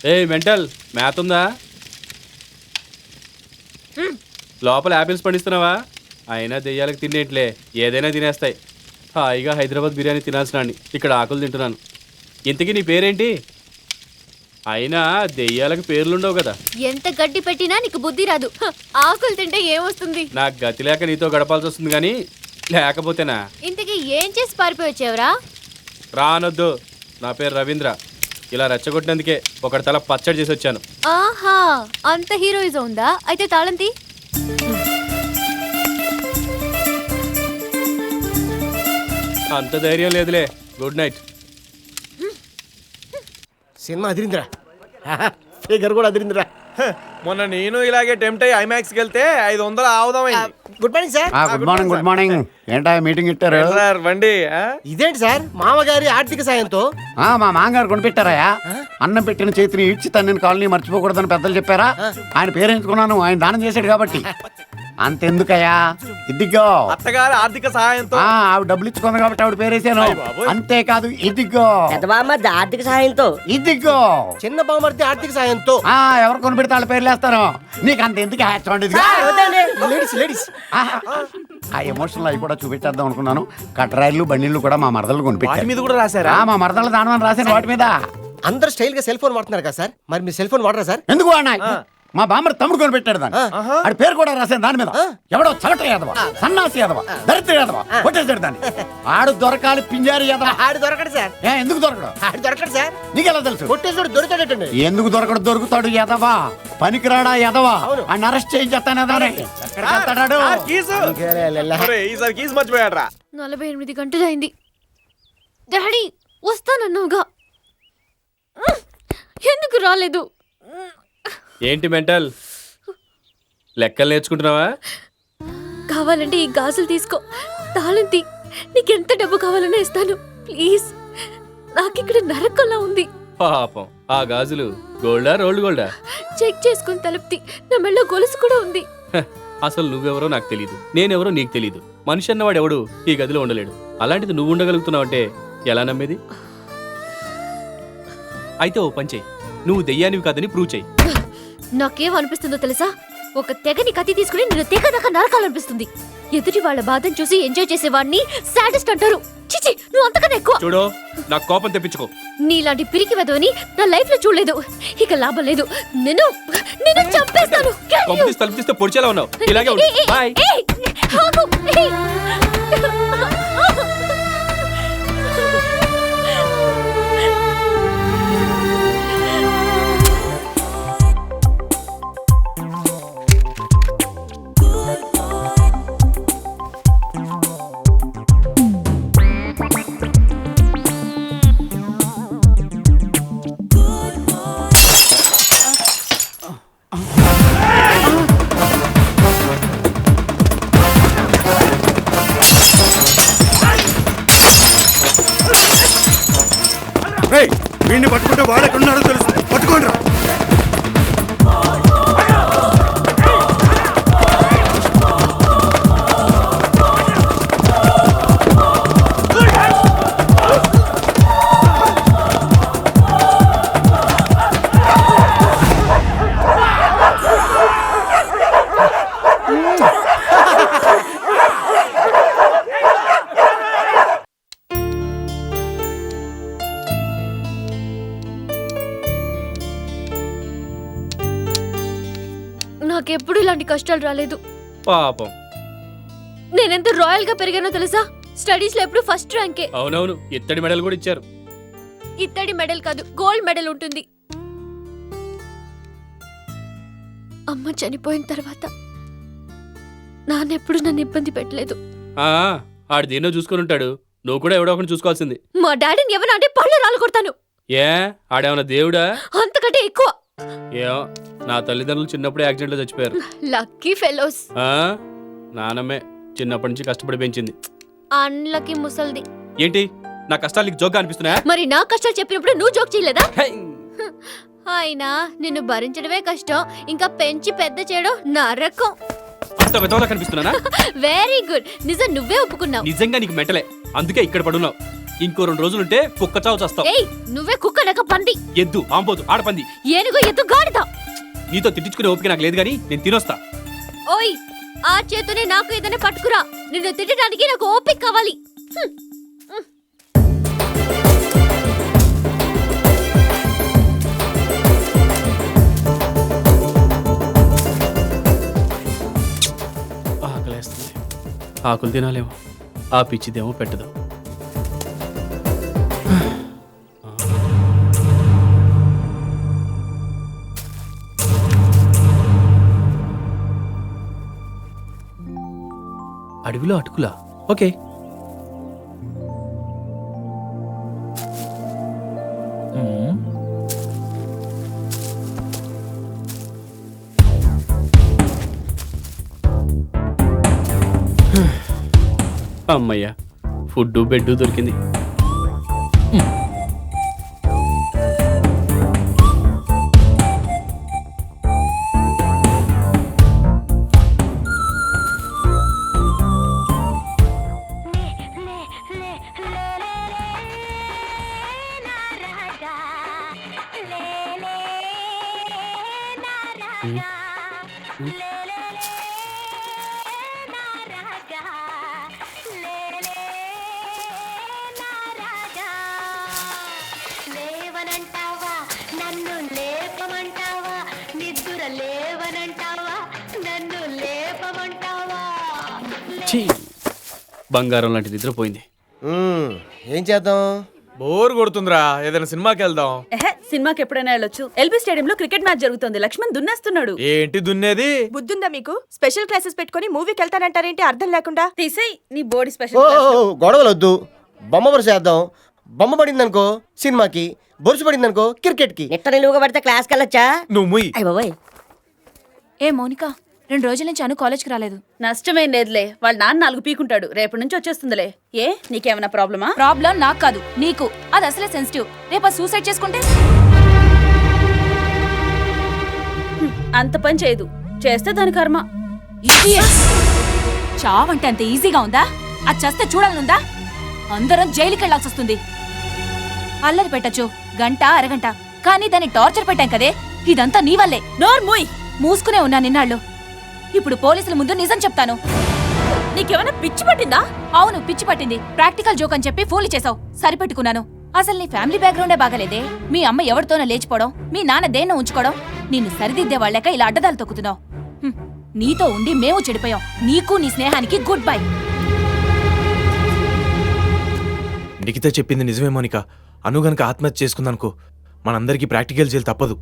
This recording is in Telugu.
ఏ మెంటల్ మ్యాథ్ ఉందా? లోపల యాపిల్స్ పండిస్తున్నావా? అయినా దెయ్యాలకు తినేట్లే, ఏదైనా తినేస్తాయి. హాయిగా హైదరాబాద్ బిర్యానీ తినాల్సిన ఇక్కడ ఆకులు తింటున్నాను. ఇంతకీ నీ పేరేంటి? అయినా దెయ్యాలకు పేర్లుండవు కదా. ఎంత గడ్డి పెట్టినా నీకు బుద్ధి రాదు. ఆకులు తింటే ఏమొస్తుంది? నాకు గతి లేక నీతో గడపాల్సి వస్తుంది కానీ లేకపోతేనా. ఇంతకీ ఏం చేసి పారిపోయి వచ్చావురా? రానొద్దు, నా పేరు రవీంద్ర. ఇలా రెచ్చగొట్టినందుకే ఒకటి తల పచ్చడి చేసి వచ్చాను. ఆహా, అంత హీరోయిజం ఉందా? అయితే తాళంతి. అంత ధైర్యం లేదులే. Good night. సినిమా అదిరిందిరా, ఫిగర్ కూడా అదిరిందిరా. మొన్న నేను ఇలాగే టెంప్ట్ అయ్యి ఐమాక్స్కి వెళ్తే 500 ఆవుదామైంది. Good morning sir. Good morning. ఏంటా మీటింగ్ ఇట్టారు సార్ బండి ఇదేంటి సార్, మామగారి ఆర్థిక సాయంతో? మా మామగారు కొనిపెట్టారా? అన్నం పెట్టిన చేతిని ఇచ్చి తనని కాలనీ మర్చిపోకూడదని పెద్దలు చెప్పారా? ఆయన పేరు ఎంచుకున్నాను, ఆయన దానం చేశాడు కాబట్టి. అంతెందుకయ్యా, ఇదిగో అత్తగారి ఆర్థిక సహాయంతో ఆవిడ డబ్బులు ఇచ్చుకుంది కాబట్టి ఆవిడ పేరేసాను. అంతేకాదు, ఇదిగో ఆర్థిక సహాయంతో, ఇదిగో చిన్న బామర్ది ఆర్థిక సాయంతో. ఎవరు కొనిపెడితే వాళ్ళ పేర్లు వేస్తారు. నీకు అంత ఎందుకు లేడీస్ లేడీస్ ఆ ఎమోషనల్ అవి కూడా చూపెట్టేద్దాం అనుకున్నాను. కటరాయిలు బండిళ్ళు కూడా మా మరదలు కొనిపెట్టారు. మీద కూడా రాశారా? మా మరదలు దానం అని రాశాను వాటి మీద. అందరు స్టైల్ గా సెల్ ఫోన్ వాడుతున్నారు కదా సార్, మరి మీరు సెల్ ఫోన్ వాడరా సార్? ఎందుకు వాడినా? మా బామ్మర్ తమ్ముడు కొనిపెట్టాడు దాన్ని. ఆడి పేరు కూడా రాశాను దాని మీద. ఎవడో చవట యాదవ, సన్నాసి యాదవ, దరిద్ర యాదవ కొట్టేశాడు దాన్ని. ఆడు దొరకాలి, పింజారి యాదవ. ఆడు దొరకడు సార్. ఎందుకు దొరకడు? ఆడు దొరకడు సార్. నీకెలా తెలుసు? కొట్టేసాడు, దొరికాడటండి. ఎందుకు దొరకడు? దొరుకుతాడు యాదవ, పనికిరాడా యాదవ. ఆయన అరెస్ట్ చేయించేస్తాను యాదవని. ఈసారి కీస్ మర్చిపోయాడ్రా. 48 గంటలైంది. డాడీ వస్తానన్నావుగా, ఎందుకు రాలేదు? ఏంటి మెంటల్, లెక్కలు నేర్చుకుంటున్నావా? కావాలంటే ఈ గాజులు తీసుకో, తాళంతి. నీకెంత డబ్బు కావాలన్నా ఇస్తాను, ప్లీజ్. నాకిక్కడ నరకంలా ఉంది. పాపం, ఆ గాజులు గోల్డా రోల్డ్ గోల్డా? చెక్ చేసుకుని తలుపుతి. నా మెళ్ళో గొలుసు కూడా ఉంది. అసలు నువ్వెవరో నాకు తెలీదు, నేనెవరో నీకు తెలీదు. మనిషి అన్నవాడు ఎవడు ఈ గదిలో ఉండలేడు. అలాంటిది నువ్వు ఉండగలుగుతున్నావు అంటే ఎలా నమ్మేది? అయితే ఓ పని చెయ్యి, నువ్వు దెయ్యానివి కాదని ప్రూవ్ చెయ్యి. నాకేం అనిపిస్తుందో తెలుసా? ఒక తెగని కత్తి తీసుకుని నేను తెగదాకా నరకాలనిపిస్తుంది. ఎదుటి వాళ్ళ బాధను చూసి ఎంజాయ్ చేసేవాడిని సాడిస్ట్ అంటారు. చిచి, నువ్వు అంతకన్నా ఎక్కువ. చూడు, నాకు కోపం తెప్పించుకో. నీలాంటి పిరికి వెదవని నా లైఫ్ లో చూడలేదు. ఇక లాభం లేదు, నేను చంపేస్తాను. తలుపు తీస్తే పొడిచేలా ఉన్నావు. ఇలాగే ఉండు. బాయ్. వీడిని పట్టుకుంటే వాడెక్కడున్నాడో తెలుసు. పట్టుకోండి రా. నాకెప్పుడు ఇలాంటి కష్టాలు రాలేదు. పాపం, నేనెంత రాయల్ గా పెరిగానో తెలుసా? స్టడీస్ లో ఎప్పుడు ఫస్ట్ ర్యాంకే. అవునవును, ఇత్తడి మెడల్ కూడా ఇచ్చారు. ఇత్తడి మెడల్ కాదు, గోల్డ్ మెడల్ ఉంటుంది. అమ్మ చనిపోయిన తర్వాత నాన్నెప్పుడు నన్ను ఇబ్బంది పెట్టలేదు. ఆడు దేన్నో చూసుకొని ఉంటాడు, నువ్వు కూడా ఎవడో ఒకటి చూసుకోవాల్సింది. మా డాడీని ఎవరైనా అంటే పళ్ళు రాళ్ళు కొడతాను. ఏ ఆడేమన్నా దేవుడా? అంతకంటే ఎక్కువ. ఏమో, నా తల్లిదండ్రులు చిన్నప్పుడే యాక్సిడెంట్ లో చచ్చిపోయారు. Lucky fellows. నానమ్మే చిన్నప్పటి నుంచి కష్టపడి పెంచింది. అన్లకి ముసల్ది. ఏంటి నా కష్టాలు నీకు జోక్గా అనిపిస్తున్నాయా? మరి నా కష్టాలు చెప్పినప్పుడు నువ్వు జోక్ చేయలేదా? అయినా నిన్ను భరించడమే కష్టం, ఇంకా పెంచి పెద్ద చేయడం నరకం. అంత పెద్దలా కనిపిస్తున్నానా? వెరీ గుడ్, నిజం నువ్వే ఒప్పుకున్నావు. నిజంగా నీకు మెంటలే, అందుకే ఇక్కడ పడున్నావు. ఇంకో 2 రోజులుంటే కుక్క చావు చేస్తావు. ఏయ్ నువ్వే కుక్క లేక పంది, ఎద్దు, ఆంపోతు, ఆడపంది. ఏనుగు ఎద్దు గాడిద. నీతో తిట్టించుకునే ఓపిక నాకు లేదు కానీ నేను తినొస్తా. ఓయ్ ఆ చేతనే నాకు ఏదైనా పట్టుకురా, నిన్ను తిట్టడానికి నాకు ఓపిక కావాలి. హ్మ్. ఆకలేస్తుంది. ఆకులు తినాలేమో, ఆ పిచ్చిదేమో పెట్టదు. అడవిలో అటుకులా? ఓకే. అమ్మయ్యా, ఫుడ్ బెడ్ దొరికింది. లేవనంటావా నన్ను లేపమంటావా, నిద్ర లేవనంటావా నన్ను లేపమంటావా. ఛీ, బంగారం లాంటి నిద్రపోయింది. ఏం చేద్దాం? బోర్ కొడుతుందిరా, ఏదైనా సినిమాకి వెళ్దాం. సినిమాకి ఎప్పుడైనా వెళ్ళొచ్చు. ఎల్బీ స్టేడియం లో క్రికెట్ మ్యాచ్ జరుగుతుంది, లక్ష్మణ్ దున్నేస్తున్నాడు. ఏంటి దున్నేది? బుద్ధుందా మీకు? స్పెషల్ క్లాసెస్ పెట్టుకొని మూవీకి వెళ్తానంటారేంటి అర్థం లేకుండా? తీసేయ్ నీ బోడీ ఓ స్పెషల్ క్లాస్. గొడవలు వద్దు, బొమ్మ బొరుసు వేద్దాం. బొమ్మ పడిందనుకో సినిమాకి, బొరుసు పడిందనుకో క్రికెట్కి. నిట్ట నిలువుగా పడితే క్లాస్కి వెళ్ళొచ్చా? నువ్వు ముయ్. అయ్య బాబోయ్. ఏ మౌనిక, 2 రోజుల నుంచి అను కాలేజ్కి రాలేదు. నష్టమేం లేదులే, వాళ్ళ నాన్న 4 పీకుంటాడు, రేపటి నుంచి వచ్చేస్తుందిలే. ఏ నీకేమైనా ప్రాబ్లమా? ప్రాబ్లం నాకు కాదు నీకు, అది అసలే సెన్సిటివ్. రేపు సూసైడ్ చేసుకుంటే? అంత పని చేయదు, చేస్తే దాని కర్మ. చావంటే అంత ఈజీగా ఉందా? అది చేస్తే చూడాలనుందా? అందరం జైలుకి వెళ్లాల్సి వస్తుంది. అల్లరి పెట్టచ్చు గంట అరగంట, కానీ దాన్ని టార్చర్ పెట్టాం కదే, ఇదంతా నీ వల్లే. నోర్మూయ్. మూసుకునే ఉన్నా నిన్నాళ్ళు. ఇప్పుడు పోలీసుల ముందు నిజం చెప్తాను. నీకేమైనా పిచ్చి పట్టిందా? అవును పిచ్చి పట్టింది. ప్రాక్టికల్ జోక్ అని చెప్పి ఫోన్లు చేసావు, సరిపెట్టుకున్నాను. అసలు నీ ఫ్యామిలీ బ్యాక్గ్రౌండే బాగలేదే. మీ అమ్మ ఎవరితోనో లేచిపోవడం, మీ నాన్న దేన్నో ఉంచుకోవడం, నిన్ను సరిదిద్దే వాళ్ళక ఇలా అడ్డదాలు తొక్కుతున్నావు. నీతో ఉండి మేము చెడిపోయాం. నీకు నీ స్నేహానికి గుడ్ బై. నిఖిత చెప్పింది నిజమే మోనిక. అను గనక ఆత్మహత్య చేసుకుందనుకో, మనందరికీ ప్రాక్టికల్ జైలు తప్పదు.